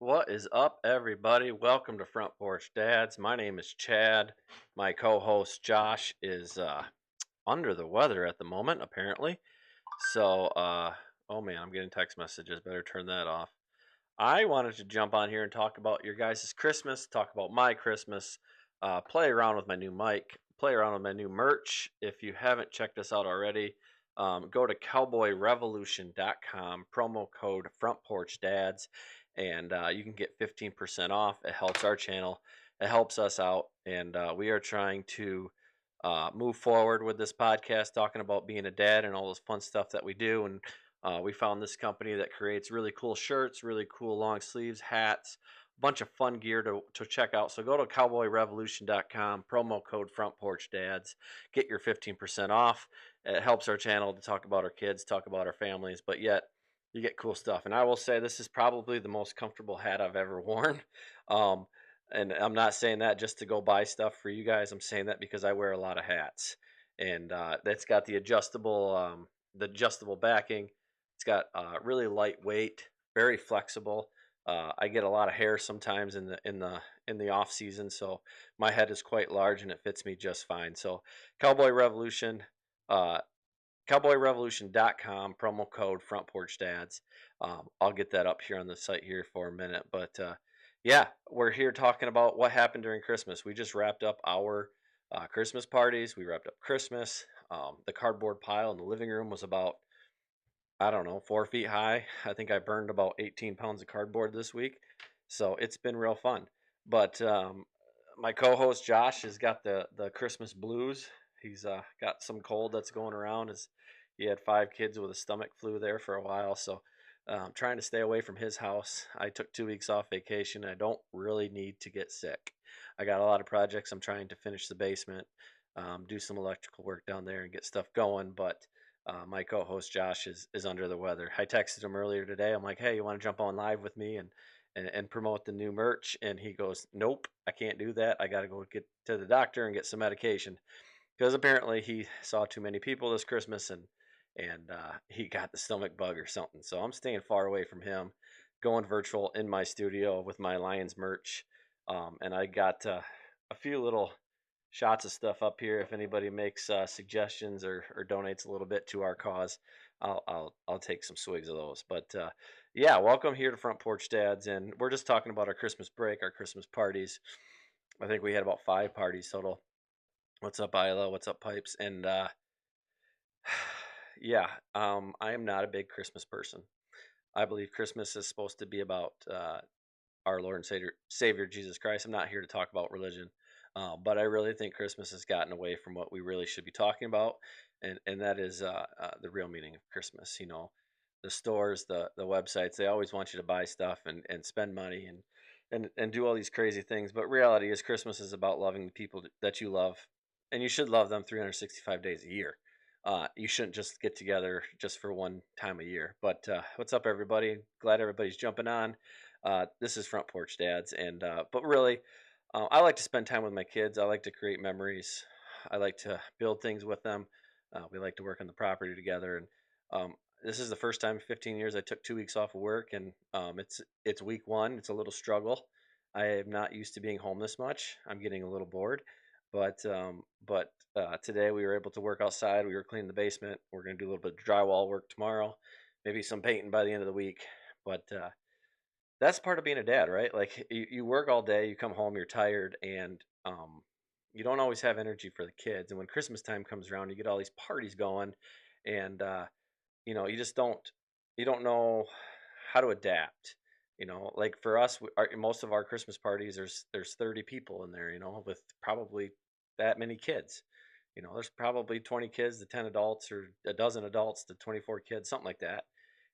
What is up, everybody? Welcome to Front Porch Dads. My name is Chad. My co host Josh is under the weather at the moment, apparently. Oh man, I'm getting text messages. Better turn that off. I wanted to jump on here and talk about your guys' Christmas, talk about my Christmas, play around with my new mic, play around with my new merch. If you haven't checked us out already, go to cowboyrevolution.com, promo code Front Porch Dads, and you can get 15% off. It helps our channel, it helps us out, and we are trying to move forward with this podcast, talking about being a dad and all this fun stuff that we do. And we found this company that creates really cool shirts, really cool long sleeves, hats, a bunch of fun gear to check out. So go to cowboyrevolution.com, promo code Front Porch Dads, get your 15% off. It helps our channel to talk about our kids, talk about our families, but yet you get cool stuff. And I will say this is probably the most comfortable hat I've ever worn. Um, and I'm not saying that just to go buy stuff for you guys. I'm saying that because I wear a lot of hats, and that's got the adjustable backing. It's got really lightweight, very flexible. I get a lot of hair sometimes in the off season, so my head is quite large and it fits me just fine. So, Cowboy Revolution, uh, cowboyrevolution.com, promo code Front Porch Dads. I'll get that up here on the site here for a minute, but yeah, we're here talking about what happened during Christmas. We just wrapped up our Christmas parties. We wrapped up Christmas. The cardboard pile in the living room was about, I don't know, 4 feet high. I think I burned about 18 pounds of cardboard this week. So it's been real fun. But my co host Josh has got the Christmas blues. He's got some cold that's going around. He had 5 kids with a stomach flu there for a while. So trying to stay away from his house. I took 2 weeks off vacation. I don't really need to get sick. I got a lot of projects. I'm trying to finish the basement, do some electrical work down there, and get stuff going. But my co-host Josh is under the weather. I texted him earlier today. I'm like, hey, you want to jump on live with me and promote the new merch? And he goes, nope, I can't do that. I got to go get to the doctor and get some medication because apparently he saw too many people this Christmas and he got the stomach bug or something. So I'm staying far away from him, going virtual in my studio with my Lions merch, and I got a few little shots of stuff up here. If anybody makes suggestions or donates a little bit to our cause, I'll take some swigs of those. But yeah, welcome here to Front Porch Dads, and we're just talking about our Christmas break, our Christmas parties. I think we had about 5 parties total. What's up, Isla? What's up, Pipes? And yeah, I am not a big Christmas person. I believe Christmas is supposed to be about our Lord and Savior Jesus Christ. I'm not here to talk about religion, but I really think Christmas has gotten away from what we really should be talking about, and that is the real meaning of Christmas. You know, the stores, the websites, they always want you to buy stuff and spend money and do all these crazy things. But reality is, Christmas is about loving the people that you love, and you should love them 365 days a year. You shouldn't just get together just for one time a year. But what's up, everybody? Glad everybody's jumping on. This is Front Porch Dads, and but really, I like to spend time with my kids. I like to create memories. I like to build things with them. We like to work on the property together, and this is the first time in 15 years I took 2 weeks off of work, and it's week one. It's a little struggle. I am not used to being home this much. I'm getting a little bored, but today we were able to work outside. We were cleaning the basement. We're going to do a little bit of drywall work tomorrow, maybe some painting by the end of the week. But that's part of being a dad, right? Like you work all day, you come home, you're tired, and you don't always have energy for the kids. And when Christmas time comes around, you get all these parties going, and you just don't know how to adapt. Like for us, most of our Christmas parties, there's 30 people in there, with probably that many kids. There's probably 20 kids to 10 adults, or a dozen adults to 24 kids, something like that.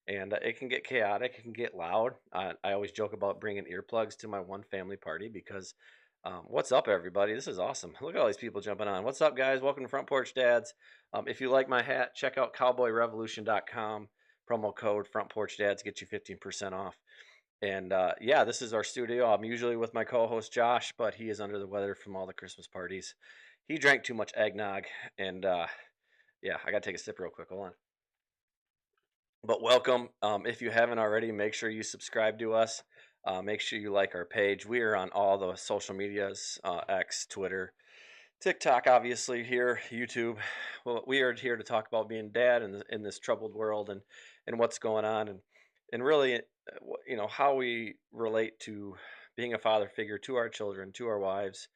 And it can get chaotic, it can get loud. I always joke about bringing earplugs to my one family party because what's up, everybody? This is awesome. Look at all these people jumping on. What's up, guys? Welcome to Front Porch Dads. If you like my hat, check out cowboyrevolution.com. Promo code Front Porch Dads get you 15% off. And yeah, this is our studio. I'm usually with my co-host Josh, but he is under the weather from all the Christmas parties. He drank too much eggnog, and yeah, I gotta take a sip real quick. Hold on. But welcome. If you haven't already, make sure you subscribe to us. Make sure you like our page. We are on all the social medias, X, Twitter, TikTok, obviously here, YouTube. Well, we are here to talk about being dad in this troubled world and what's going on and really, how we relate to being a father figure to our children, to our wives.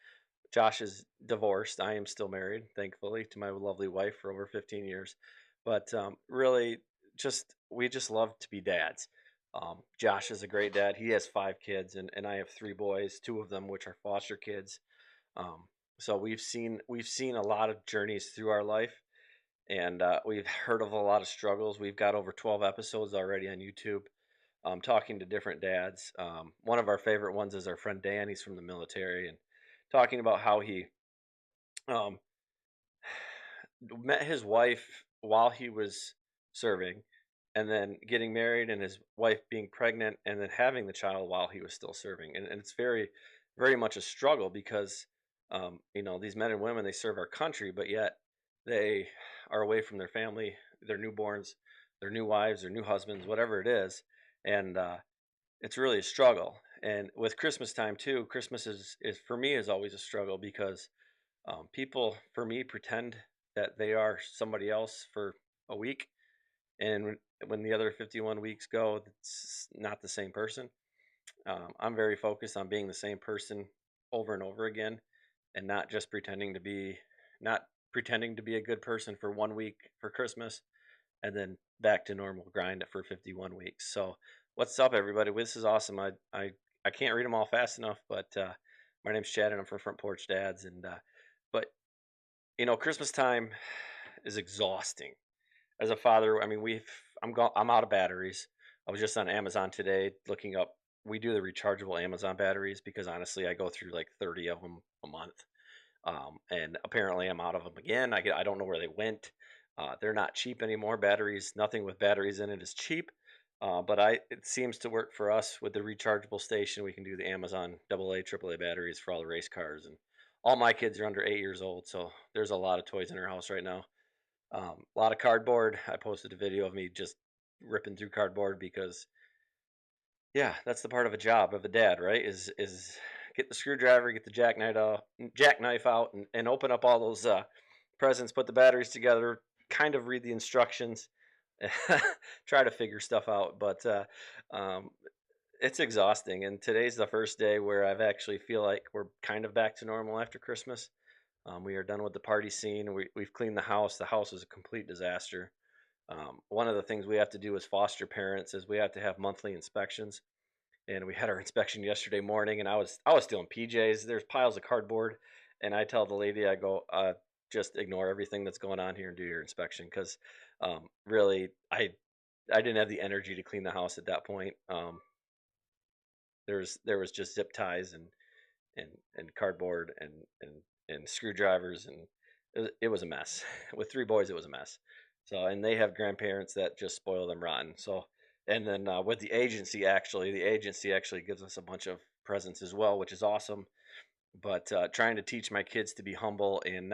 Josh is divorced. I am still married, thankfully, to my lovely wife for over 15 years. But really, we just love to be dads. Josh is a great dad. He has 5 kids, and I have 3 boys, 2 of them which are foster kids. Um, so we've seen a lot of journeys through our life, and we've heard of a lot of struggles. We've got over 12 episodes already on YouTube, talking to different dads. One of our favorite ones is our friend Dan. He's from the military, and talking about how he um, met his wife while he was serving, and then getting married, and his wife being pregnant, and then having the child while he was still serving. And it's very, very much a struggle because, these men and women, they serve our country, but yet they are away from their family, their newborns, their new wives, their new husbands, whatever it is. And it's really a struggle. And with Christmas time too, Christmas is for me is always a struggle because people, for me, pretend that they are somebody else for a week, and when the other 51 weeks go, it's not the same person. I'm very focused on being the same person over and over again, and not pretending to be a good person for one week for Christmas, and then back to normal grind for 51 weeks. So, what's up, everybody? This is awesome. I can't read them all fast enough, but my name's Chad, and I'm from Front Porch Dads, and but Christmas time is exhausting. As a father, I mean, I'm out of batteries. I was just on Amazon today looking up. We do the rechargeable Amazon batteries because honestly, I go through like 30 of them a month, and apparently I'm out of them again. I don't know where they went. They're not cheap anymore. Batteries, nothing with batteries in it is cheap. But it seems to work for us with the rechargeable station. We can do the Amazon AA, AAA batteries for all the race cars, and all my kids are under 8 years old, so there's a lot of toys in our house right now. A lot of cardboard. I posted a video of me just ripping through cardboard because, yeah, that's the part of a job of a dad, right? Is get the screwdriver, get the jackknife out, and open up all those presents, put the batteries together, kind of read the instructions, try to figure stuff out. But um, it's exhausting. And today's the first day where I've actually feel like we're kind of back to normal after Christmas. We are done with the party scene. We've cleaned the house. The house is a complete disaster. One of the things we have to do as foster parents is we have to have monthly inspections, and we had our inspection yesterday morning. And I was still in PJs. There's piles of cardboard, and I tell the lady, I go, just ignore everything that's going on here and do your inspection because really, I didn't have the energy to clean the house at that point. There was just zip ties and and cardboard and and screwdrivers, and it was a mess. With 3 boys, it was a mess. So, and they have grandparents that just spoil them rotten. So, and then with the agency actually gives us a bunch of presents as well, which is awesome. But trying to teach my kids to be humble and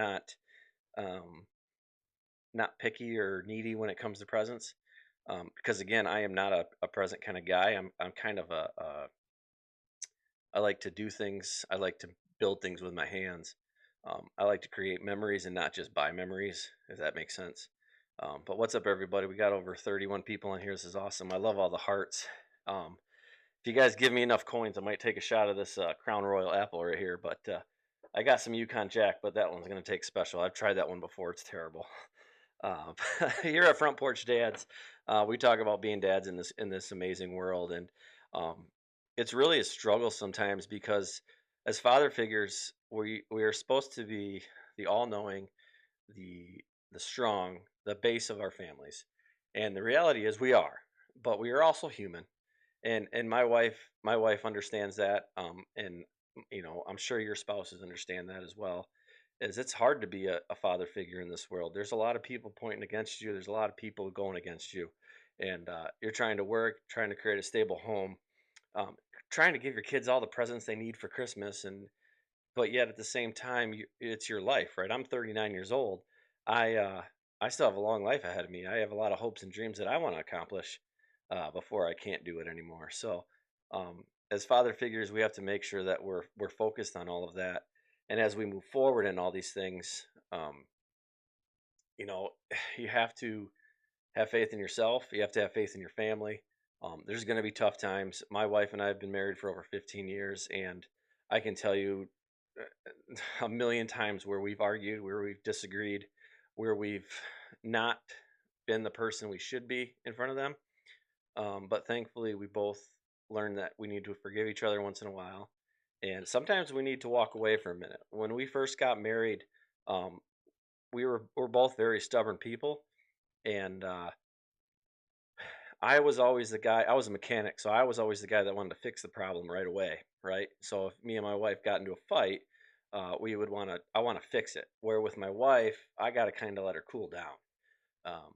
um, not picky or needy when it comes to presents. Because again, I am not a present kind of guy. I'm kind of I like to do things. I like to build things with my hands. I like to create memories and not just buy memories, if that makes sense. But what's up, everybody? We got over 31 people in here. This is awesome. I love all the hearts. Um, if you guys give me enough coins, I might take a shot of this Crown Royal apple right here. But I got some Yukon Jack, but that one's going to take special. I've tried that one before. It's terrible. Uh, here at Front Porch Dads, we talk about being dads in this amazing world, and um, it's really a struggle sometimes because as father figures, we are supposed to be the all knowing, the the strong, the base of our families, and the reality is we are, but we are also human, and my wife understands that, and I'm sure your spouses understand that as well, is it's hard to be a father figure in this world. There's a lot of people pointing against you. There's a lot of people going against you, and you're trying to work, trying to create a stable home, um, trying to give your kids all the presents they need for Christmas, and but yet at the same time, it's your life, right? I'm 39 years old. I uh, I still have a long life ahead of me. I have a lot of hopes and dreams that I want to accomplish before I can't do it anymore. So, as father figures, we have to make sure that we're focused on all of that. And as we move forward in all these things, you know, you have to have faith in yourself. You have to have faith in your family. There's going to be tough times. My wife and I have been married for over 15 years, and I can tell you a million times where we've argued, where we've disagreed, where we've not been the person we should be in front of them. But thankfully, we both learned that we need to forgive each other once in a while. And sometimes we need to walk away for a minute. When we first got married, um, we're both very stubborn people, and I was always the guy. I was a mechanic, so I was always the guy that wanted to fix the problem right away, right? So if me and my wife got into a fight, we would want to. I want to fix it. Where with my wife, I got to kind of let her cool down. Um,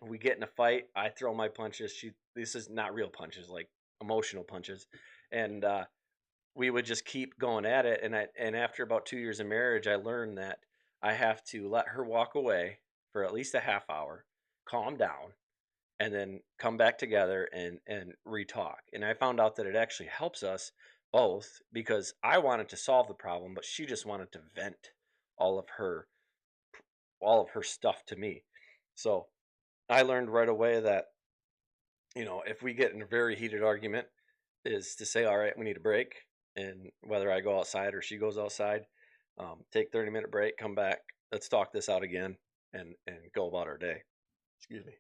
we get in a fight. I throw my punches. She. This is not real punches, like emotional punches, and we would just keep going at it. And after about 2 years of marriage, I learned that I have to let her walk away for at least a half hour, calm down, and then come back together and re-talk. And I found out that it actually helps us both because I wanted to solve the problem, but she just wanted to vent all of her all of her stuff to me. So I learned right away that, if we get in a very heated argument, is to say, all right, we need a break. And whether I go outside or she goes outside, take 30-minute break, come back, let's talk this out again and go about our day. Excuse me.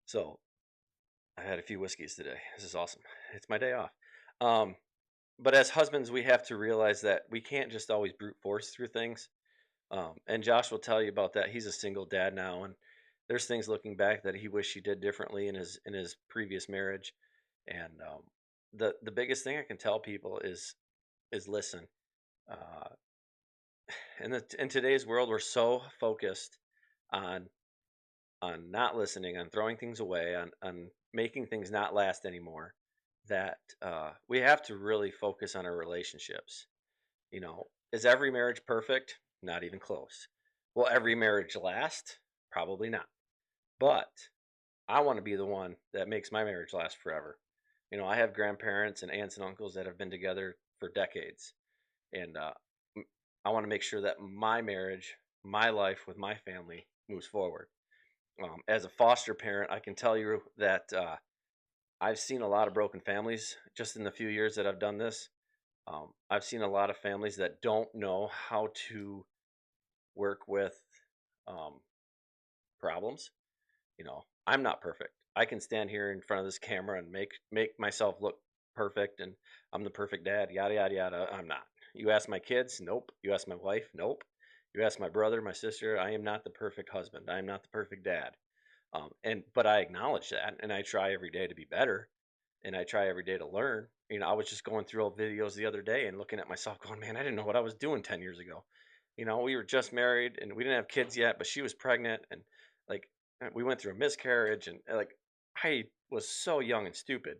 So I had a few whiskeys today. This is awesome. It's my day off. Um, but as husbands, we have to realize that we can't just always brute force through things. And Josh will tell you about that. He's a single dad now, and there's things looking back that he wished he did differently in his previous marriage. And the biggest thing I can tell people is listen. Uh, in today's world, we're so focused on not listening, on throwing things away, on making things not last anymore, that we have to really focus on our relationships. Is every marriage perfect? Not even close. Will every marriage last? Probably not. But I want to be the one that makes my marriage last forever. I have grandparents and aunts and uncles that have been together for decades, and I want to make sure that my marriage, my life with my family moves forward. As a foster parent, I can tell you that I've seen a lot of broken families just in the few years that I've done this. I've seen a lot of families that don't know how to work with um, problems. I'm not perfect. I can stand here in front of this camera and make myself look perfect, and I'm the perfect dad. Yada yada yada. I'm not. You ask my kids, nope. You ask my wife, nope. You ask my brother, my sister. I am not the perfect husband. I am not the perfect dad. But I acknowledge that, and I try every day to be better, and I try every day to learn. I was just going through old videos the other day and looking at myself, going, "Man, I didn't know what I was doing 10 years ago." We were just married and we didn't have kids yet, but she was pregnant, and like we went through a miscarriage, and like I was so young and stupid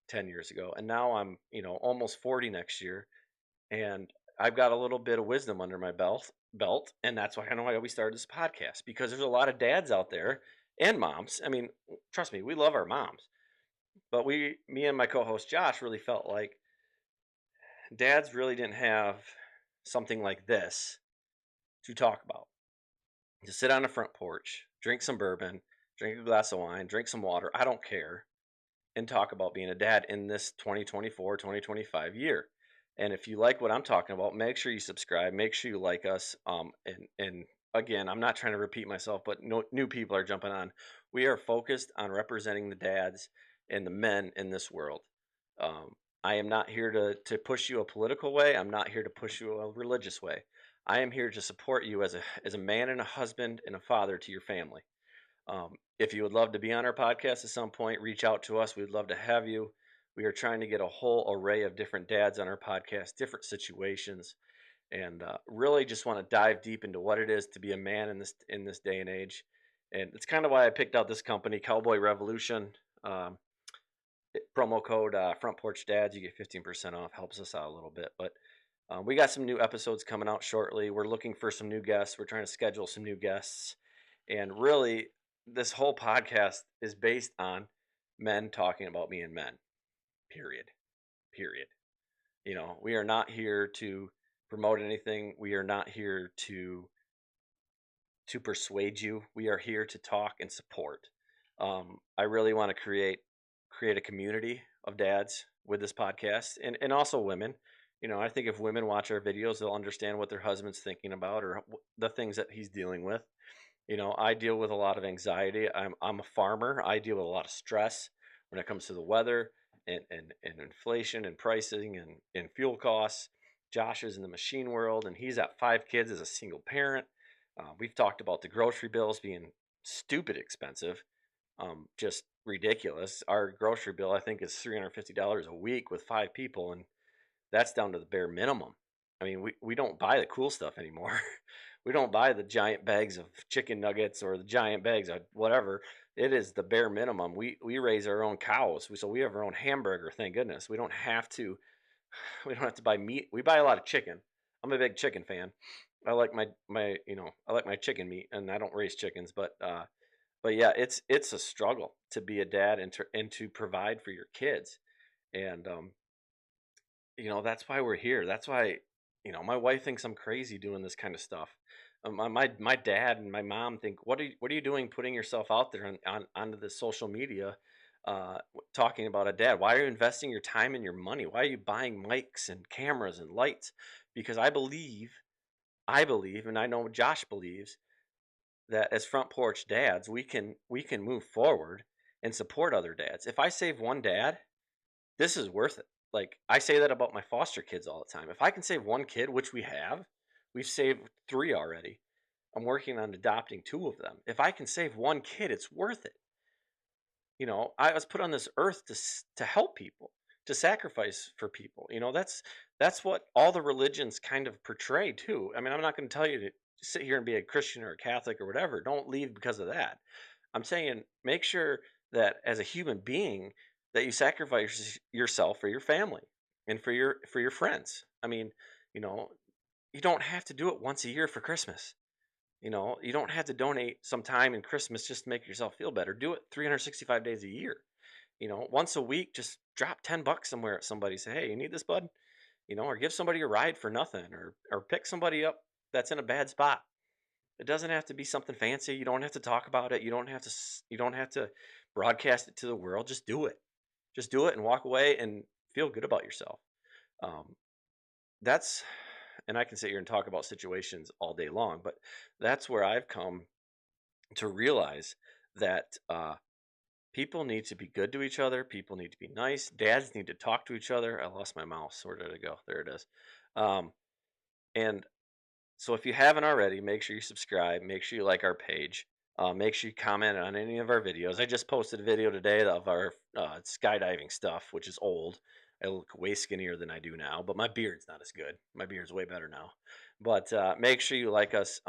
10 years ago, and now I'm almost 40 next year, and I've got a little bit of wisdom under my belt, and that's why we started this podcast, because there's a lot of dads out there and moms. I mean, trust me, we love our moms, but me and my co-host Josh really felt like dads really didn't have something like this to talk about. To sit on a front porch, drink some bourbon, drink a glass of wine, drink some water, I don't care, and talk about being a dad in this 2024, 2025 year. And if you like what I'm talking about, make sure you subscribe, make sure you like us. And again, I'm not trying to repeat myself, but no, new people are jumping on. We are focused on representing the dads and the men in this world. Um, I am not here to push you a political way. I'm not here to push you a religious way. I am here to support you as a man and a husband and a father to your family. If you would love to be on our podcast at some point, reach out to us. We'd love to have you. We are trying to get a whole array of different dads on our podcast, different situations, and really just want to dive deep into what it is to be a man in this day and age. And it's kind of why I picked out this company, Cowboy Revolution. Promo code Front Porch Dads, you get 15% off. Helps us out a little bit, but we got some new episodes coming out shortly. We're looking for some new guests. We're trying to schedule some new guests. And really, this whole podcast is based on men talking about being men. Period. Period. We are not here to promote anything. We are not here to persuade you. We are here to talk and support. I really want to create a community of dads with this podcast, and also women. I think if women watch our videos, they'll understand what their husband's thinking about, or the things that he's dealing with. I deal with a lot of anxiety. I'm a farmer. I deal with a lot of stress when it comes to the weather and inflation and pricing and fuel costs. Josh is in the machine world, and he's got 5 kids as a single parent. We've talked about the grocery bills being stupid expensive, just ridiculous. Our grocery bill, I think, is $350 a week with 5 people, and that's down to the bare minimum. I mean, we don't buy the cool stuff anymore. We don't buy the giant bags of chicken nuggets or the giant bags of whatever. It is the bare minimum. We raise our own cows, so we have our own hamburger. Thank goodness. We don't have to. We don't have to buy meat. We buy a lot of chicken. I'm a big chicken fan. I like I like my chicken meat, and I don't raise chickens, but yeah, it's a struggle to be a dad and to provide for your kids, and that's why we're here. That's why, my wife thinks I'm crazy doing this kind of stuff. My dad and my mom think, what are you doing putting yourself out there onto the social media, talking about a dad? Why are you investing your time and your money? Why are you buying mics and cameras and lights? Because I believe, and I know Josh believes that as front porch dads, we can move forward and support other dads. If I save one dad, this is worth it. Like, I say that about my foster kids all the time. If I can save one kid, which we've saved 3 already. I'm working on adopting 2 of them. If I can save one kid, it's worth it. I was put on this earth to help people, to sacrifice for people. That's what all the religions kind of portray too. I mean, I'm not going to tell you to sit here and be a Christian or a Catholic or whatever. Don't leave because of that. I'm saying make sure that as a human being that you sacrifice yourself for your family and for your friends. I mean, you know, you don't have to do it once a year for Christmas. You don't have to donate some time in Christmas just to make yourself feel better. Do it 365 days a year. Once a week, just drop $10 somewhere at somebody. Say, hey, you need this, bud? Or give somebody a ride for nothing, or pick somebody up that's in a bad spot. It doesn't have to be something fancy. You don't have to talk about it. You don't have to broadcast it to the world. Just do it. Just do it and walk away and feel good about yourself. Um, that's and I can sit here and talk about situations all day long, but that's where I've come to realize that people need to be good to each other. People need to be nice. Dads need to talk to each other. I lost my mouse. Where did it go? There it is. Um, and So if you haven't already, make sure you subscribe. Make sure you like our page. Make sure you comment on any of our videos. I just posted a video today of our skydiving stuff, which is old. I look way skinnier than I do now, but my beard's not as good. My beard's way better now. But make sure you like us,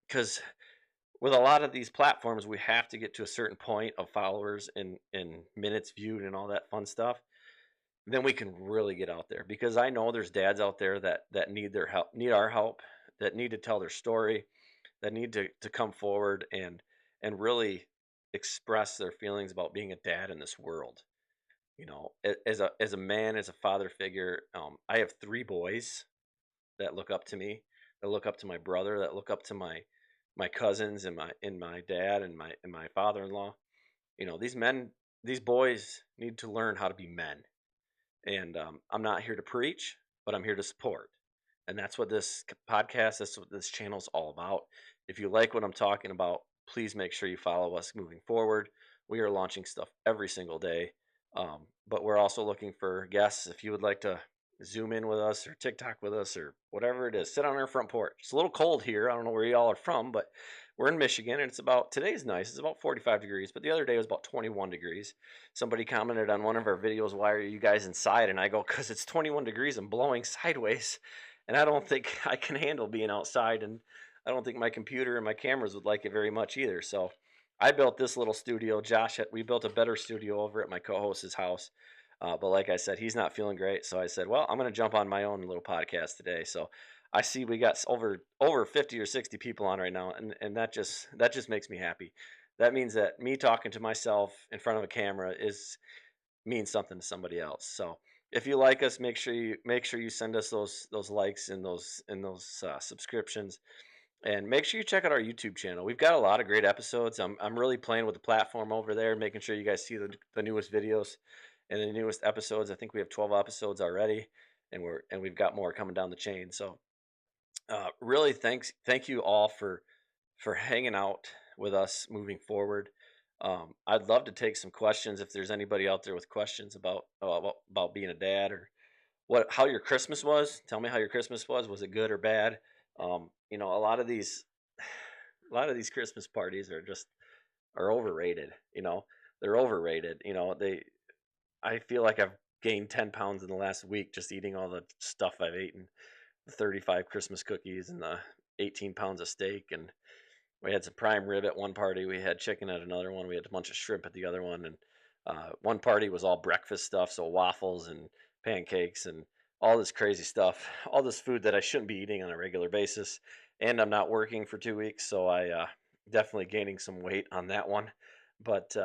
because with a lot of these platforms, we have to get to a certain point of followers and minutes viewed and all that fun stuff. Then we can really get out there, because I know there's dads out there that need their help, need our help, that need to tell their story, that need to come forward and really express their feelings about being a dad in this world. As a man, as a father figure, I have 3 boys that look up to me, that look up to my brother, that look up to my cousins and my dad and my father-in-law. These boys need to learn how to be men. And I'm not here to preach, but I'm here to support. And that's what this podcast, that's what this channel is all about. If you like what I'm talking about, please make sure you follow us moving forward. We are launching stuff every single day. But we're also looking for guests. If you would like to Zoom in with us or TikTok with us or whatever it is, sit on our front porch. It's a little cold here. I don't know where y'all are from, but we're in Michigan, and today's nice. It's about 45 degrees, but the other day was about 21 degrees. Somebody commented on one of our videos, why are you guys inside? And I go, because it's 21 degrees and blowing sideways. And I don't think I can handle being outside. And I don't think my computer and my cameras would like it very much either. So I built this little studio. We built a better studio over at my co-host's house. But like I said, he's not feeling great. So I said, well, I'm going to jump on my own little podcast today. So I see we got over 50 or 60 people on right now. And that just makes me happy. That means that me talking to myself in front of a camera means something to somebody else. So if you like us, make sure you send us those likes and those subscriptions, and make sure you check out our YouTube channel. We've got a lot of great episodes. I'm really playing with the platform over there, making sure you guys see the newest videos and the newest episodes. I think we have 12 episodes already, and we've got more coming down the chain. So really, thank you all for hanging out with us moving forward. I'd love to take some questions if there's anybody out there with questions about being a dad, or how your Christmas was. Tell me how your Christmas was. Was it good or bad? A lot of these Christmas parties are overrated. They're overrated. I feel like I've gained 10 pounds in the last week just eating all the stuff I've eaten. The 35 Christmas cookies and the 18 pounds of steak, and we had some prime rib at one party. We had chicken at another one. We had a bunch of shrimp at the other one, and one party was all breakfast stuff, so waffles and pancakes and all this crazy stuff, all this food that I shouldn't be eating on a regular basis. And I'm not working for 2 weeks, so I definitely gaining some weight on that one. But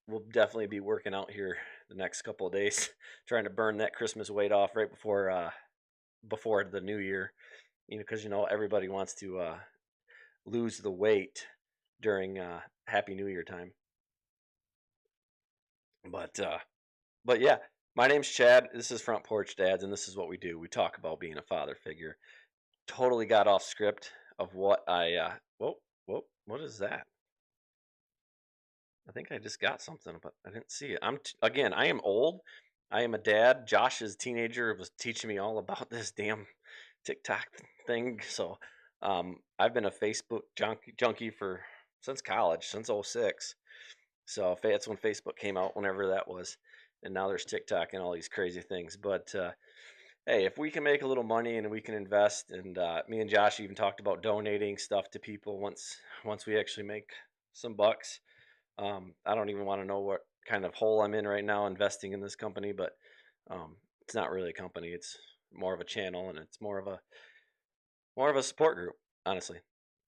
we'll definitely be working out here the next couple of days, trying to burn that Christmas weight off right before the new year. Because everybody wants to lose the weight during Happy New Year time. But yeah, my name's Chad. This is Front Porch Dads, and this is what we do. We talk about being a father figure. Totally got off script of what I. Whoa! What is that? I think I just got something, but I didn't see it. Again, I am old. I am a dad. Josh's teenager was teaching me all about this damn TikTok thing. So I've been a Facebook junkie since college, since '06. So that's when Facebook came out, whenever that was. And now there's TikTok and all these crazy things. But hey, if we can make a little money and we can invest, and me and Josh even talked about donating stuff to people once we actually make some bucks. I don't even want to know what kind of hole I'm in right now investing in this company, but it's not really a company. It's more of a channel, and it's more of a support group. Honestly,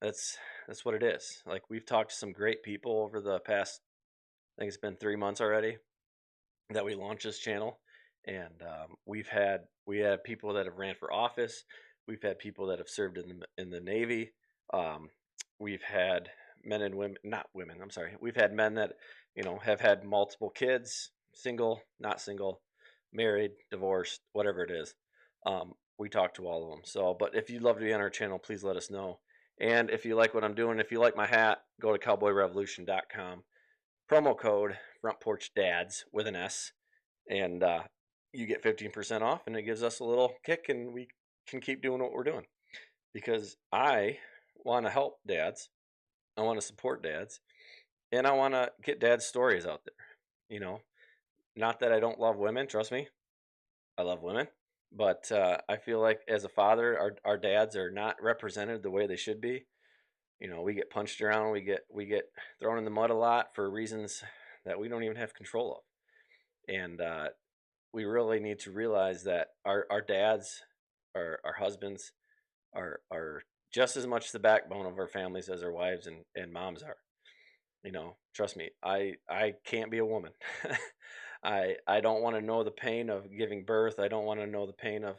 that's what it is. Like, we've talked to some great people over the past, I think it's been 3 months already that we launched this channel, and we have people that have ran for office. We've had people that have served in the Navy. We've had men and women, not women. I'm sorry. We've had men that have had multiple kids, single, not single, married, divorced, whatever it is. We talk to all of them. So, but if you'd love to be on our channel, please let us know. And if you like what I'm doing, if you like my hat, go to cowboyrevolution.com. Promo code Front Porch Dads with an S, and you get 15% off, and it gives us a little kick, and we can keep doing what we're doing, because I want to help dads, I want to support dads, and I want to get dads' stories out there. Not that I don't love women. Trust me, I love women, but I feel like as a father, our dads are not represented the way they should be. We get punched around, we get thrown in the mud a lot for reasons that we don't even have control of, and we really need to realize that our dads, our husbands, are just as much the backbone of our families as our wives and moms are. Trust me, I can't be a woman. I don't want to know the pain of giving birth. I don't want to know the pain of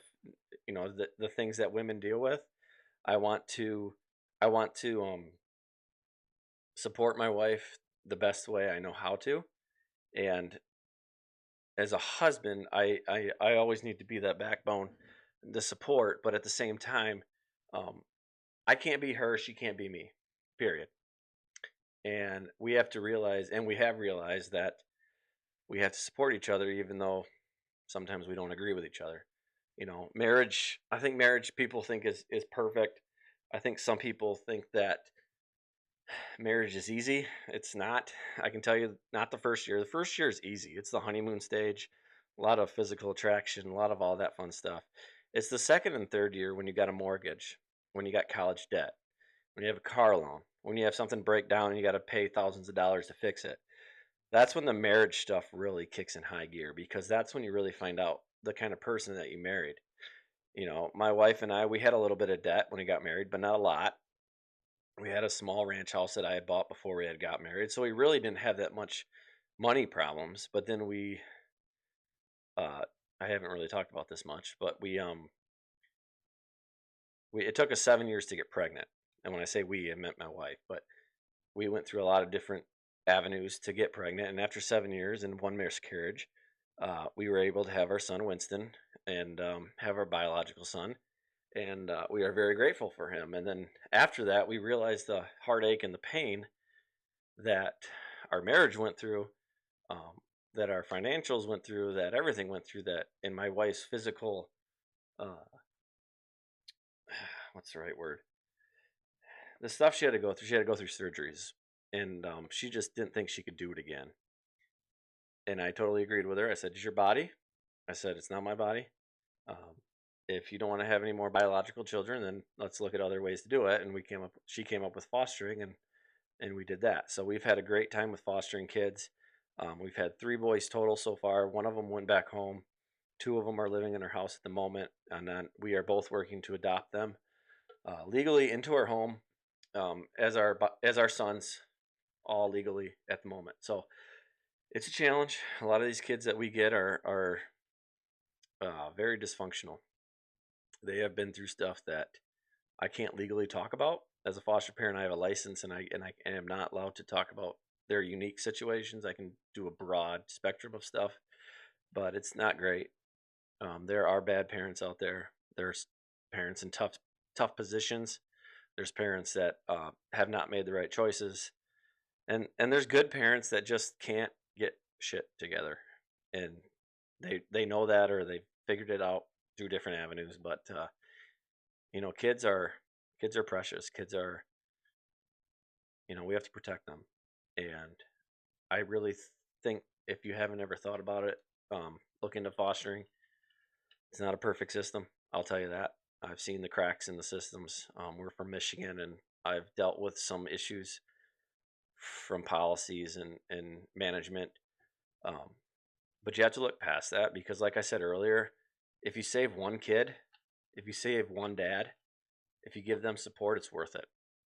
the things that women deal with. I want to support my wife the best way I know how to. And as a husband, I always need to be that backbone, the support, but at the same time, um, I can't be her, she can't be me, period. And we have to realize, and we have realized, that we have to support each other, even though sometimes we don't agree with each other. Marriage, I think marriage people think is perfect. I think some people think that marriage is easy. It's not. I can tell you, not the first year. The first year is easy. It's the honeymoon stage, a lot of physical attraction, a lot of all that fun stuff. It's the second and third year, when you got a mortgage, when you got college debt, when you have a car loan, when you have something break down and you got to pay thousands of dollars to fix it. That's when the marriage stuff really kicks in high gear, because that's when you really find out the kind of person that you married. My wife and I, we had a little bit of debt when we got married, but not a lot. We had a small ranch house that I had bought before we had got married, so we really didn't have that much money problems. But then we I haven't really talked about this much, but it took us 7 years to get pregnant. And when I say we, I meant my wife. But we went through a lot of different avenues to get pregnant. And after 7 years and one miscarriage, we were able to have our son Winston and have our biological son. And we are very grateful for him. And then after that, we realized the heartache and the pain that our marriage went through, um, that our financials went through, that everything went through, that in my wife's physical, uh, what's the right word? The stuff she had to go through. She had to go through surgeries, and she just didn't think she could do it again. And I totally agreed with her. I said, "It's your body." I said, "It's not my body. Um, if you don't want to have any more biological children, then let's look at other ways to do it." And she came up with fostering, and we did that. So we've had a great time with fostering kids. We've had 3 boys total so far. One of them went back home. 2 of them are living in our house at the moment, and then we are both working to adopt them legally into our home, as our sons, all legally at the moment. So it's a challenge. A lot of these kids that we get are very dysfunctional. They have been through stuff that I can't legally talk about. As a foster parent, I have a license, and I am not allowed to talk about their unique situations. I can do a broad spectrum of stuff, but it's not great. There are bad parents out there. There's parents in tough positions. There's parents that have not made the right choices, and there's good parents that just can't get shit together, and they know that, or they figured it out through different avenues. But kids are precious. Kids are, we have to protect them, and I really think, if you haven't ever thought about it, look into fostering. It's not a perfect system, I'll tell you that. I've seen the cracks in the systems. We're from Michigan, and I've dealt with some issues from policies and management. Um, but you have to look past that, because, like I said earlier, if you save one kid, if you save one dad, if you give them support, it's worth it.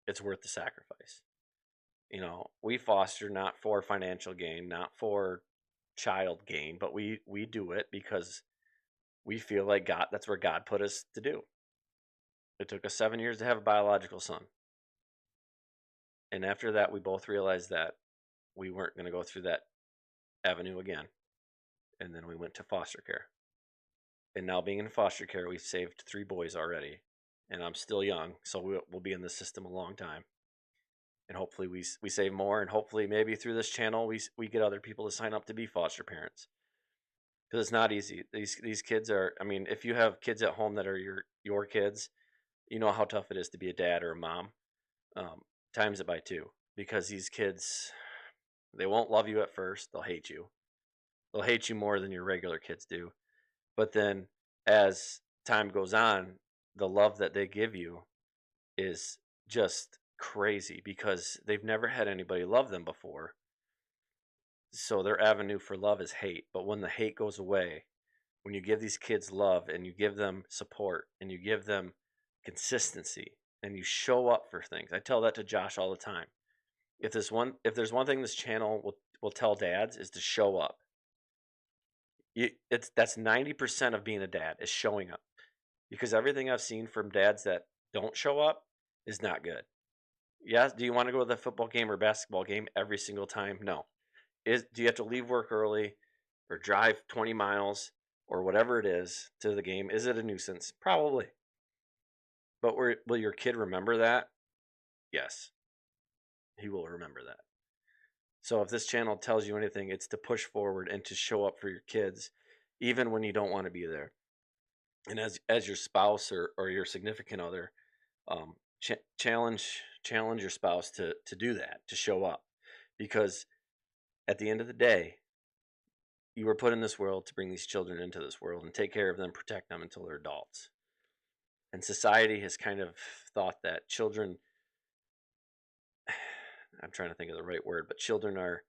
It's worth the sacrifice. We foster not for financial gain, not for child gain, but we do it because we feel like God, that's where God put us to do. It took us 7 years to have a biological son. And after that, we both realized that we weren't going to go through that avenue again. And then we went to foster care. And now, being in foster care, we've saved 3 boys already. And I'm still young, so we'll be in the system a long time. And hopefully we save more, and hopefully maybe through this channel we get other people to sign up to be foster parents. Because it's not easy. These kids are, I mean, if you have kids at home that are your kids, you know how tough it is to be a dad or a mom. Um, Times it by 2, because these kids, they won't love you at first. They'll hate you. They'll hate you more than your regular kids do. But then, as time goes on, the love that they give you is just crazy, because they've never had anybody love them before. So their avenue for love is hate. But when the hate goes away, when you give these kids love, and you give them support, and you give them consistency, and you show up for things. I tell that to Josh all the time. If there's one thing this channel will tell dads, is to show up. That's 90% of being a dad, is showing up. Because everything I've seen from dads that don't show up is not good. Yes, do you want to go to the football game or basketball game every single time? No. Do you have to leave work early, or drive 20 miles, or whatever it is, to the game? Is it a nuisance? Probably. But will your kid remember that? Yes, he will remember that. So if this channel tells you anything, it's to push forward and to show up for your kids, even when you don't want to be there. And as your spouse, or your significant other, challenge your spouse to do that, to show up, because at the end of the day, you were put in this world to bring these children into this world and take care of them, protect them until they're adults. And society has kind of thought that children, I'm trying to think of the right word, but children are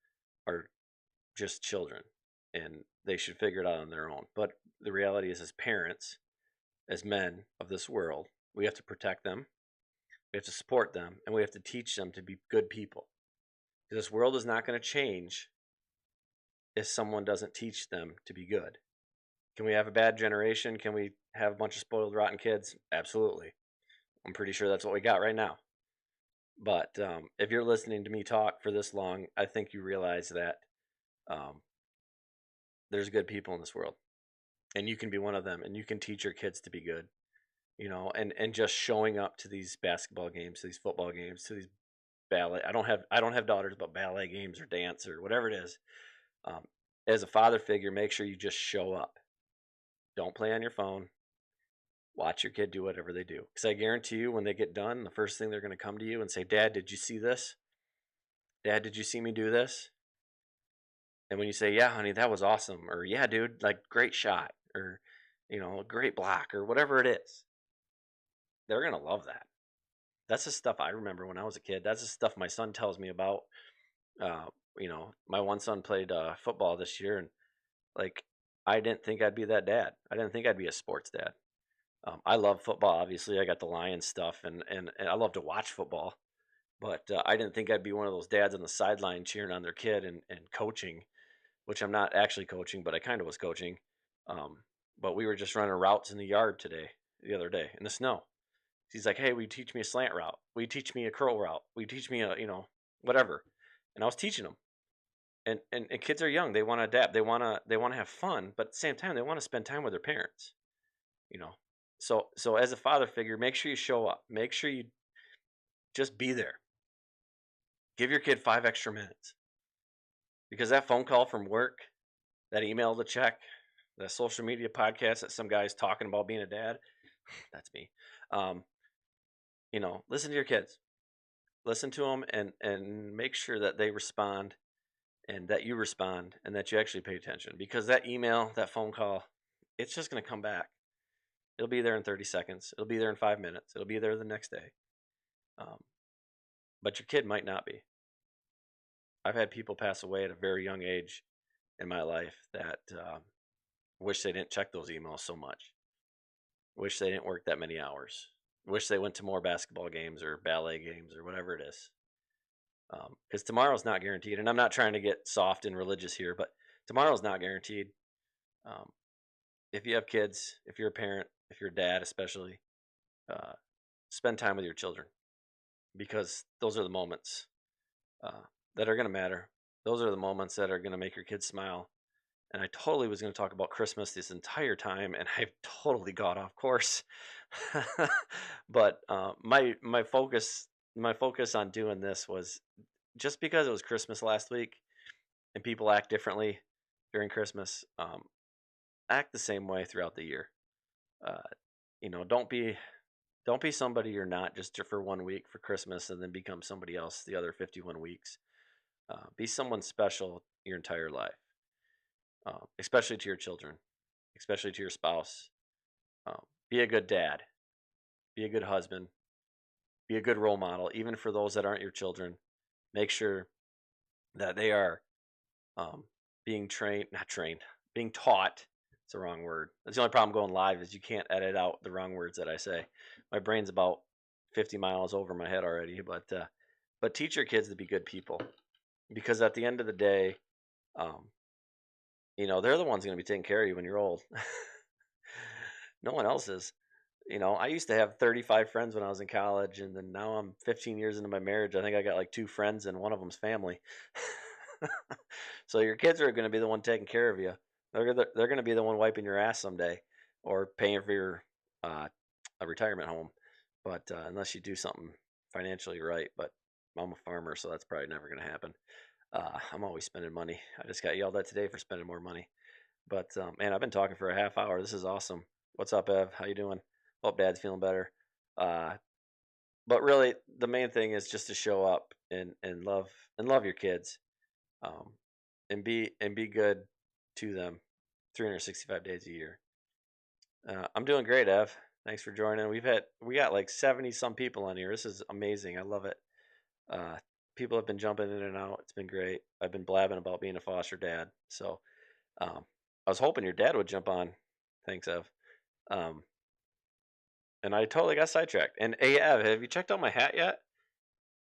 just children, and they should figure it out on their own. But the reality is, as parents, as men of this world, we have to protect them, we have to support them, and we have to teach them to be good people. Because this world is not going to change if someone doesn't teach them to be good. Can we have a bad generation? Can we have a bunch of spoiled, rotten kids? Absolutely. I'm pretty sure that's what we got right now. But if you're listening to me talk for this long, I think you realize that um, there's good people in this world, and you can be one of them, and you can teach your kids to be good. And just showing up to these basketball games, to these football games, to these ballet. I don't have daughters, but ballet games or dance or whatever it is. Um, as a father figure, make sure you just show up. Don't play on your phone. Watch your kid do whatever they do. Because I guarantee you, when they get done, the first thing they're going to come to you and say, "Dad, did you see this? Dad, did you see me do this?" And when you say, "Yeah, honey, that was awesome," or "Yeah, dude, like great shot," or great block, or whatever it is, they're going to love that. That's the stuff I remember when I was a kid. That's the stuff my son tells me about. Uh, my one son played football this year, and like, I didn't think I'd be that dad. I didn't think I'd be a sports dad. I love football. Obviously, I got the Lions stuff, and I love to watch football. But I didn't think I'd be one of those dads on the sideline cheering on their kid and coaching, which I'm not actually coaching, but I kind of was coaching. Um, but we were just running routes in the yard the other day, in the snow. He's like, "Hey, will you teach me a slant route? Will you teach me a curl route? Will you teach me whatever?" And I was teaching them. And kids are young. They want to adapt. They want to have fun, but at the same time, they want to spend time with their parents. You know. So as a father figure, make sure you show up. Make sure you just be there. Give your kid 5 extra minutes, because that phone call from work, that email to check, that social media podcast that some guy's talking about being a dad, that's me. Um, listen to your kids. Listen to them, and make sure that they respond, and that you respond, and that you actually pay attention, because that email, that phone call, it's just going to come back. It'll be there in 30 seconds. It'll be there in 5 minutes. It'll be there the next day. Um, but your kid might not be. I've had people pass away at a very young age in my life that wish they didn't check those emails so much. Wish they didn't work that many hours. Wish they went to more basketball games or ballet games or whatever it is. Because tomorrow's not guaranteed. And I'm not trying to get soft and religious here, but tomorrow's not guaranteed. Um, if you have kids, if you're a parent, if you're a dad especially, uh, spend time with your children, because those are the moments uh, that are going to matter. Those are the moments that are going to make your kids smile. And I totally was going to talk about Christmas this entire time, and I've totally got off course. But my focus on doing this was just because it was Christmas last week, and people act differently during Christmas. Act the same way throughout the year. Uh, don't be somebody you're not just for one week for Christmas and then become somebody else the other 51 weeks. Be someone special your entire life, especially to your children, especially to your spouse. Be a good dad, be a good husband, be a good role model, even for those that aren't your children. Make sure that they are being trained, not trained, being taught. It's the wrong word. That's the only problem going live is you can't edit out the wrong words that I say. My brain's about 50 miles over my head already, but teach your kids to be good people, because at the end of the day, um, they're the ones going to be taking care of you when you're old. No one else is. I used to have 35 friends when I was in college, and then now I'm 15 years into my marriage. I think I got like 2 friends, and one of them's family. So your kids are going to be the one taking care of you. They're going to be the one wiping your ass someday, or paying for your a retirement home. But unless you do something financially right, but I'm a farmer, so that's probably never going to happen. I'm always spending money. I just got yelled at today for spending more money. But man, I've been talking for a half hour. This is awesome. What's up, Ev? How you doing? Hope Dad's feeling better. Uh, but really, the main thing is just to show up and love your kids, um, and be good to them, 365 days a year. I'm doing great, Ev. Thanks for joining. We got like 70 some people on here. This is amazing. I love it. Uh, People have been jumping in and out. It's been great. I've been blabbing about being a foster dad. So um, I was hoping your dad would jump on. Thanks, Ev. Um, and I totally got sidetracked. And hey, Ev, have you checked out my hat yet?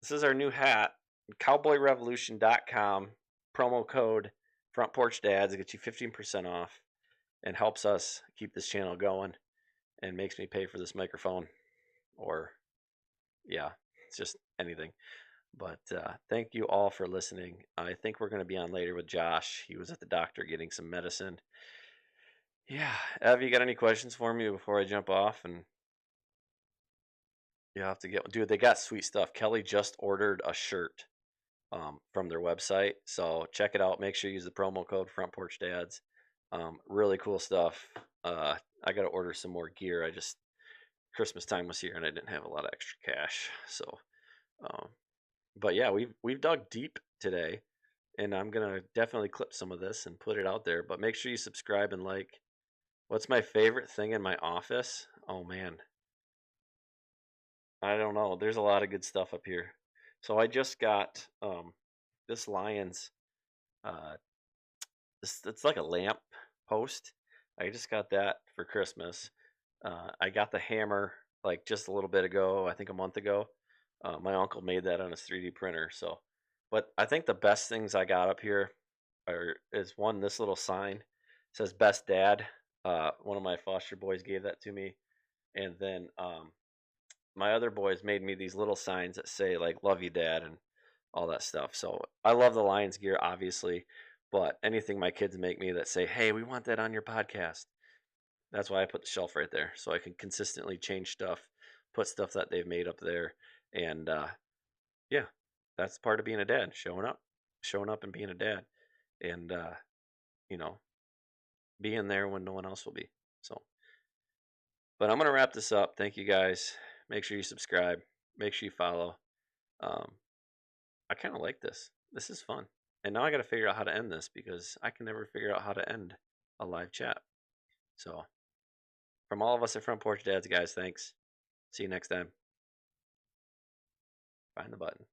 This is our new hat. CowboyRevolution.com. Promo code Front Porch Dads. It gets you 15% off. and helps us keep this channel going and makes me pay for this microphone or yeah, it's just anything. But thank you all for listening. I think we're going to be on later with Josh. He was at the doctor getting some medicine. Yeah. Have you got any questions for me before I jump off? And you have to get, dude, they got sweet stuff. Kelly just ordered a shirt from their website. So check it out. Make sure you use the promo code Front Porch Dads. Really cool stuff. I got to order some more gear. Christmas time was here and I didn't have a lot of extra cash. So, um, but yeah, we've dug deep today, and I'm gonna definitely clip some of this and put it out there. But make sure you subscribe and like. What's my favorite thing in my office? Oh man, I don't know. There's a lot of good stuff up here. So I just got this Lions. Uh, it's like a lamp post. I just got that for Christmas. I got the hammer like just a little bit ago. I think a month ago. My uncle made that on his 3D printer. So, but I think the best things I got up here is one this little sign. It says "Best Dad." One of my foster boys gave that to me, and then my other boys made me these little signs that say like "Love you, Dad" and all that stuff. So I love the Lions gear, obviously, but anything my kids make me that say, "Hey, we want that on your podcast." That's why I put the shelf right there, so I can consistently change stuff, put stuff that they've made up there, and yeah, that's part of being a dad, showing up and being a dad, and you know, being there when no one else will be. So, but I'm gonna wrap this up. Thank you guys. Make sure you subscribe. Make sure you follow. Um, I kind of like this. This is fun. And now I got to figure out how to end this because I can never figure out how to end a live chat. So, from all of us at Front Porch Dads, guys, thanks. See you next time. Find the button.